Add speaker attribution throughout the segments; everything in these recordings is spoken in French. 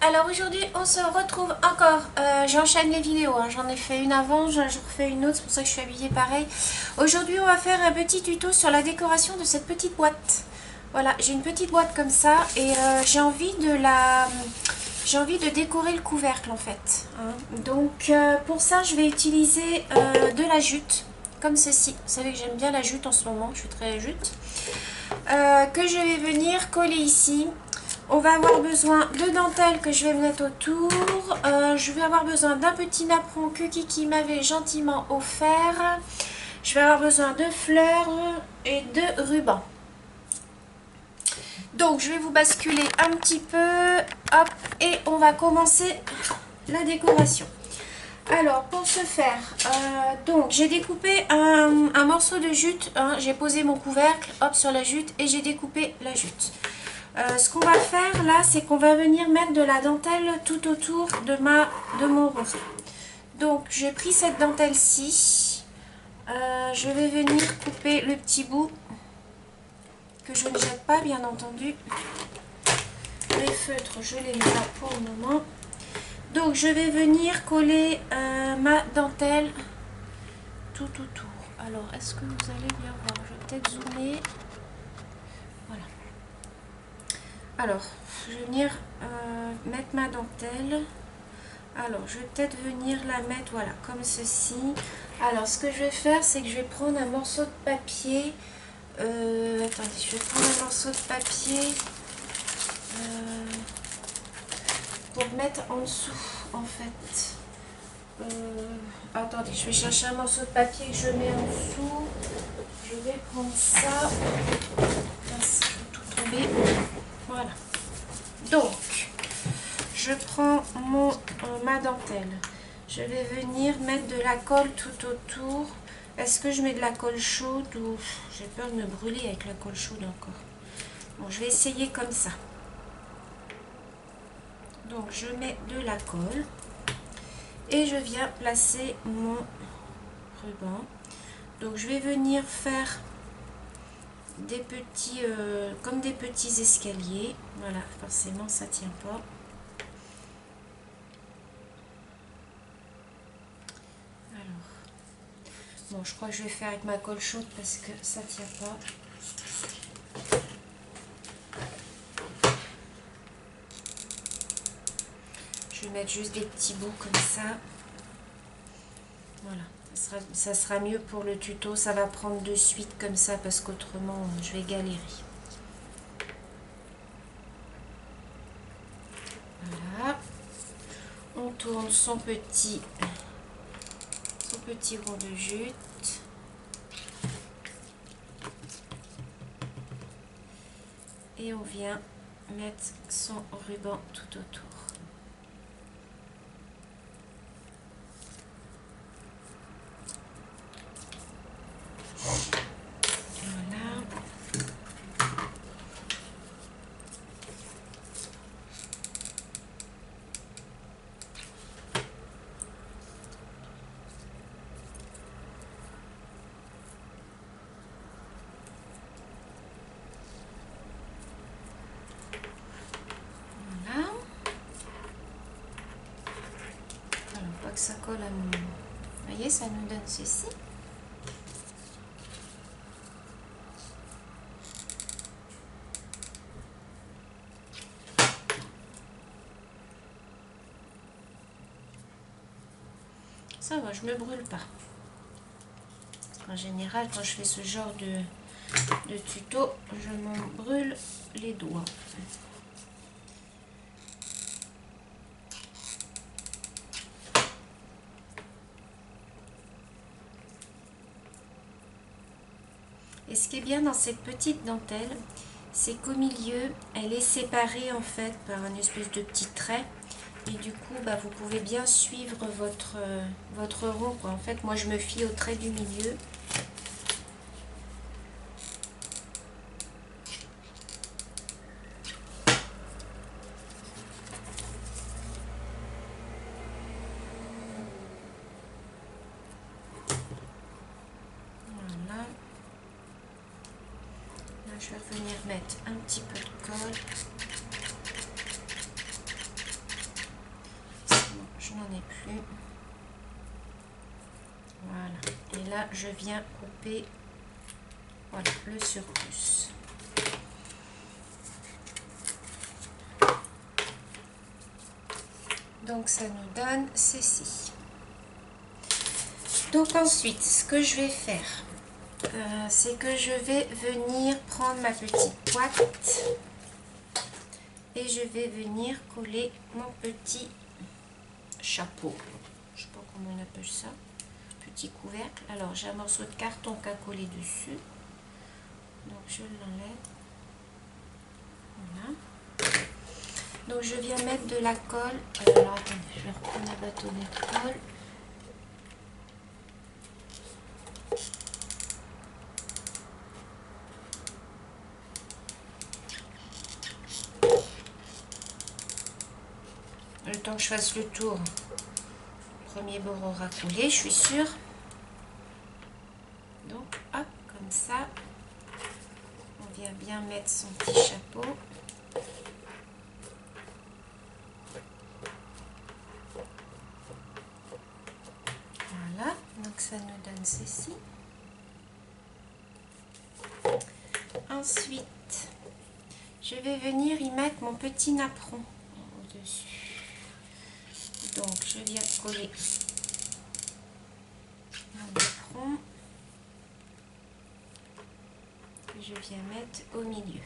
Speaker 1: Alors aujourd'hui on se retrouve encore, j'enchaîne les vidéos, hein. J'en ai fait une avant, je refais une autre, c'est pour ça que je suis habillée pareil. Aujourd'hui on va faire un petit tuto sur la décoration de cette petite boîte. Voilà, j'ai une petite boîte comme ça et j'ai envie de décorer le couvercle en fait, hein. Donc pour ça je vais utiliser de la jute, comme ceci. Vous savez que j'aime bien la jute en ce moment, je suis très jute. Que je vais venir coller ici. On va avoir besoin de dentelle que je vais mettre autour. Je vais avoir besoin d'un petit napperon que Kiki m'avait gentiment offert. Je vais avoir besoin de fleurs et de ruban. Donc je vais vous basculer un petit peu. Hop, et on va commencer la décoration. Alors pour ce faire, donc j'ai découpé un morceau de jute, hein. J'ai posé mon couvercle, hop, sur la jute et j'ai découpé la jute. Ce qu'on va faire là, c'est qu'on va venir mettre de la dentelle tout autour de mon rond. Donc j'ai pris cette dentelle-ci, je vais venir couper le petit bout que je ne jette pas bien entendu. Les feutres, je les mets là pour le moment. Donc je vais venir coller ma dentelle tout autour. Alors est-ce que vous allez bien voir? Je vais peut-être zoomer. Voilà. Alors je vais venir mettre ma dentelle. Alors je vais peut-être venir la mettre, voilà, comme ceci. Alors ce que je vais faire, c'est que je vais prendre un morceau de papier. Attendez, je vais prendre un morceau de papier pour mettre en dessous en fait. Attendez, je vais chercher un morceau de papier que je mets en dessous. Je vais prendre ça. Mince, je vais tout tomber. Voilà. Donc, je prends ma dentelle. Je vais venir mettre de la colle tout autour. Est-ce que je mets de la colle chaude ou j'ai peur de me brûler avec la colle chaude encore. Bon, je vais essayer comme ça. Donc, je mets de la colle. Et je viens placer mon ruban. Donc je vais venir faire des petits, comme des petits escaliers. Voilà, forcément ça tient pas. Alors, bon, je crois que je vais faire avec ma colle chaude parce que ça tient pas. Je vais mettre juste des petits bouts comme ça. Voilà, ça sera mieux pour le tuto. Ça va prendre de suite comme ça parce qu'autrement je vais galérer. Voilà. On tourne son petit rond de jute. Et on vient mettre son ruban tout autour. Voilà. Voilà. Alors, on voit que ça colle à mon... Vous voyez, ça nous donne ceci. Ça va, je me brûle pas. En général, quand je fais ce genre de tuto, je m'en brûle les doigts. Et ce qui est bien dans cette petite dentelle, c'est qu'au milieu, elle est séparée en fait par une espèce de petit trait. Et du coup, bah, vous pouvez bien suivre votre rond, quoi. En fait, moi, je me fie au trait du milieu. Voilà. Là, je vais venir mettre un petit peu de colle. plus. Voilà. Et là, je viens couper, voilà, le surplus. Donc, ça nous donne ceci. Donc, ensuite, ce que je vais faire, c'est que je vais venir prendre ma petite boîte et je vais venir coller mon petit chapeau. Je ne sais pas comment on appelle ça. Petit couvercle. Alors, j'ai un morceau de carton qu'à coller dessus. Donc, je l'enlève. Voilà. Donc, je viens mettre de la colle. Alors, attendez, je vais reprendre un bâtonnet de colle. Le temps que je fasse le tour, le premier bord aura coulé, je suis sûre. Donc, hop, comme ça, on vient bien mettre son petit chapeau. Voilà, donc ça nous donne ceci. Ensuite, je vais venir y mettre mon petit napperon au-dessus. Donc, je viens coller mon napperon que je viens mettre au milieu.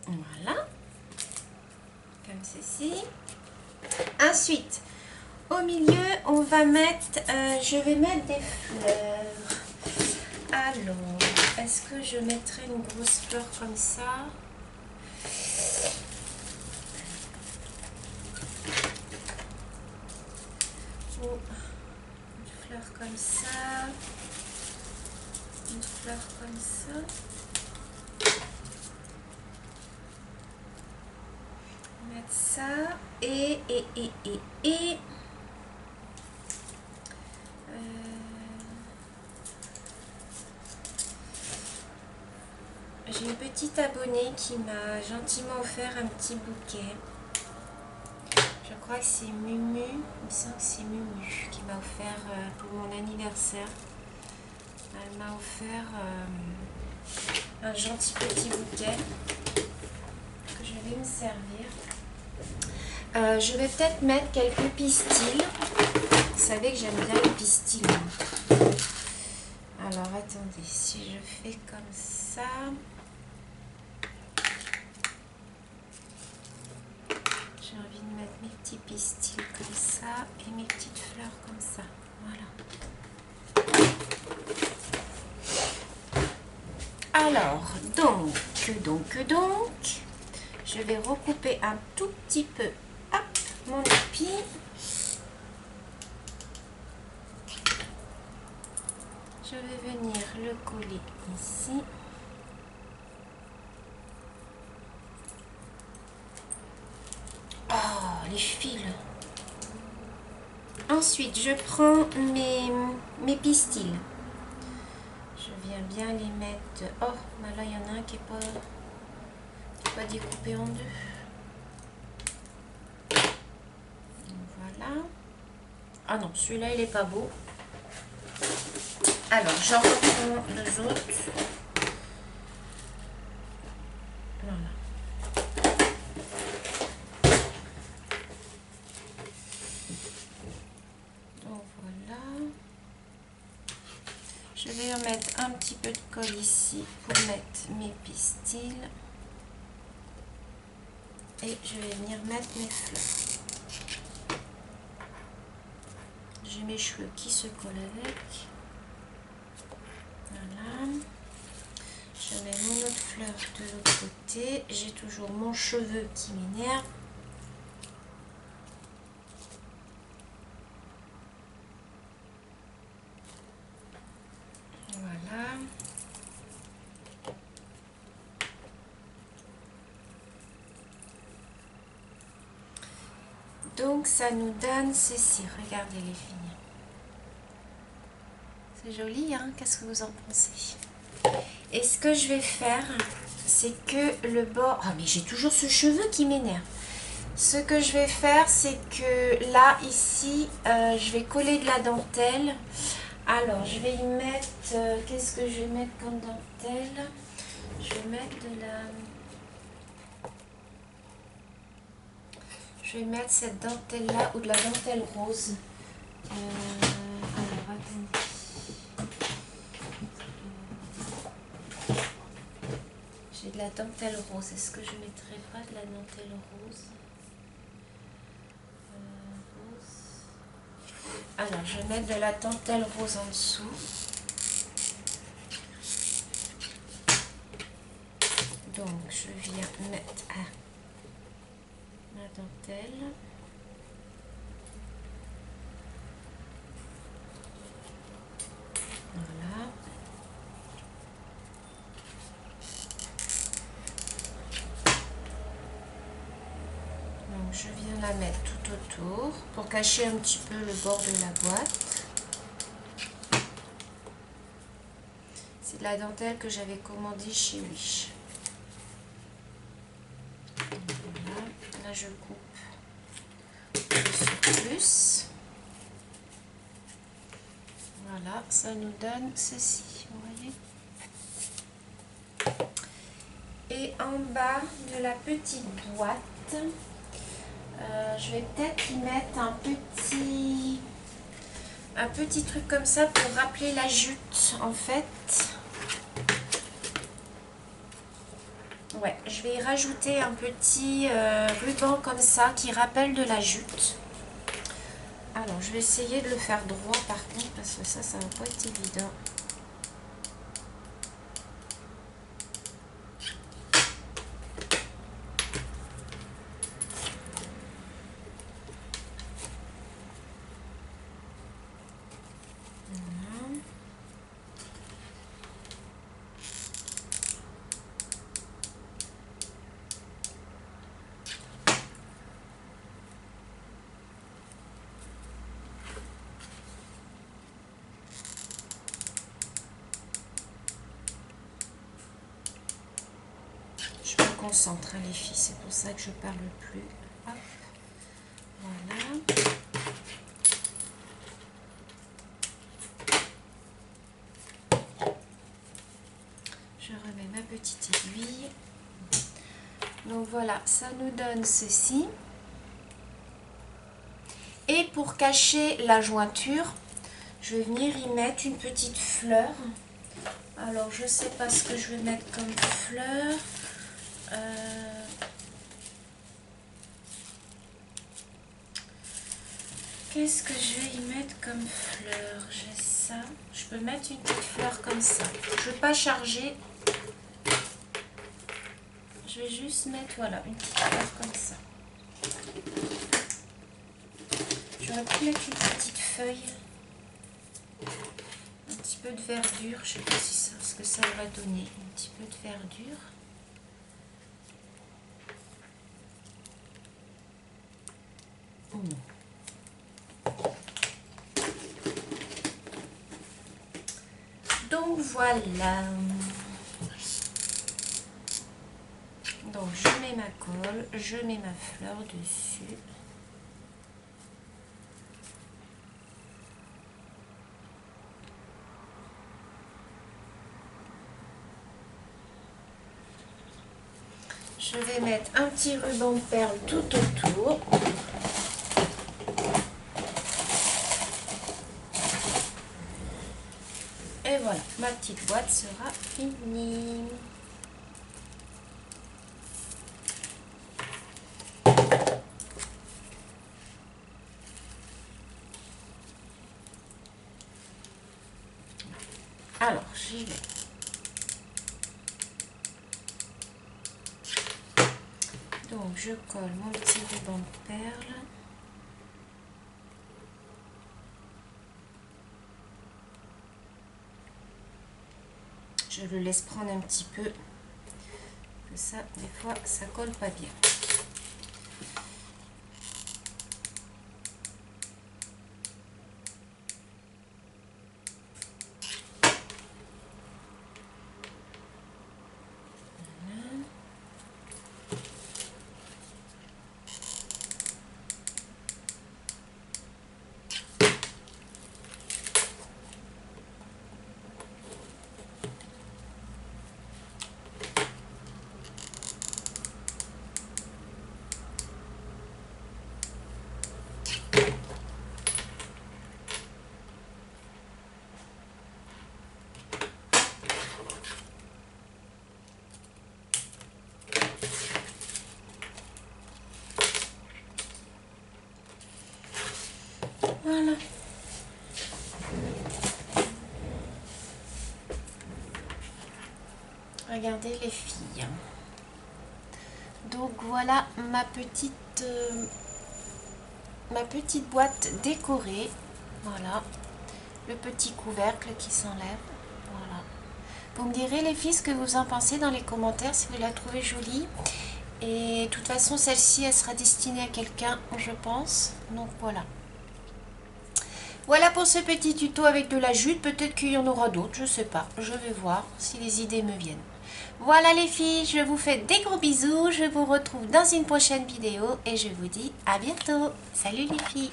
Speaker 1: Voilà, comme ceci. Ensuite, au milieu, on va mettre, je vais mettre des fleurs. Alors, est-ce que je mettrai une grosse fleur comme ça? Ou une fleur comme ça? Une fleur comme ça? Mettre ça et j'ai une petite abonnée qui m'a gentiment offert un petit bouquet. Je crois que c'est Mumu, il me semble que c'est Mumu qui m'a offert pour mon anniversaire. Elle m'a offert un gentil petit bouquet que je vais me servir. Je vais peut-être mettre quelques pistils. Vous savez que j'aime bien les pistils. Alors attendez, si je fais comme ça. J'ai envie de mettre mes petits pistils comme ça et mes petites fleurs comme ça. Voilà. Alors, donc, je vais recouper un tout petit peu, hop, mon épi. Je vais venir le coller ici. Oh, les fils. Ensuite, je prends mes pistils. Je viens bien les mettre. Oh, bah là, il y en a un qui n'est pas découpé en deux. Voilà. Ah non, celui-là, il est pas beau. Alors, j'en reprends deux autres. Voilà. Donc voilà. Je vais remettre un petit peu de colle ici pour mettre mes pistils. Et je vais venir mettre mes fleurs. J'ai mes cheveux qui se collent avec. Voilà. Je mets mon autre fleur de l'autre côté. J'ai toujours mon cheveu qui m'énerve. Voilà. Donc ça nous donne ceci. Regardez les filles. C'est joli, hein? Qu'est-ce que vous en pensez? Et ce que je vais faire, c'est que le bord... Ah, mais j'ai toujours ce cheveu qui m'énerve. Ce que je vais faire, c'est que là, ici, je vais coller de la dentelle. Alors, je vais y mettre... Qu'est-ce que je vais mettre comme dentelle? Je vais mettre de la... Je vais mettre cette dentelle-là ou de la dentelle rose. Alors, attendez. J'ai de la dentelle rose. Est-ce que je ne mettrai pas de la dentelle rose? Alors, je vais mettre de la dentelle rose en dessous. Donc, je viens mettre ma dentelle. Voilà. Donc, je viens la mettre tout autour pour cacher un petit peu le bord de la boîte. C'est de la dentelle que j'avais commandée chez Wish. Voilà. Là, je coupe le surplus. Voilà, ça nous donne ceci, vous voyez. Et en bas de la petite boîte, je vais peut-être y mettre un petit truc comme ça pour rappeler la jute, en fait. Ouais, je vais y rajouter un petit ruban comme ça qui rappelle de la jute. Alors, je vais essayer de le faire droit par contre, parce que ça va pas être évident. Je me concentre, hein, les filles, c'est pour ça que je parle plus. Hop. Voilà. Je remets ma petite aiguille. Donc voilà, ça nous donne ceci. Et pour cacher la jointure, je vais venir y mettre une petite fleur. Alors, je ne sais pas ce que je vais mettre comme fleur. Qu'est-ce que je vais y mettre comme fleur? J'ai ça. Je peux mettre une petite fleur comme ça. Je ne vais pas charger. Je vais juste mettre, voilà, une petite fleur comme ça. J'aurais pu mettre une petite feuille. Un petit peu de verdure. Je ne sais pas si ça, ce que ça va donner. Un petit peu de verdure. Oh non. Donc voilà. Donc je mets ma colle, je mets ma fleur dessus. Je vais mettre un petit ruban de perles tout autour. Et voilà, ma petite boîte sera finie. Alors, j'y vais. Donc, je colle mon petit ruban de perles. Je le laisse prendre un petit peu. Que ça, des fois, ça colle pas bien. Voilà. Regardez les filles. Donc voilà ma petite boîte décorée. Voilà. Le petit couvercle qui s'enlève. Voilà. Vous me direz les filles ce que vous en pensez dans les commentaires si vous la trouvez jolie. Et de toute façon celle-ci elle sera destinée à quelqu'un je pense. Donc voilà. Voilà pour ce petit tuto avec de la jute. Peut-être qu'il y en aura d'autres, je sais pas. Je vais voir si les idées me viennent. Voilà les filles, je vous fais des gros bisous. Je vous retrouve dans une prochaine vidéo et je vous dis à bientôt. Salut les filles.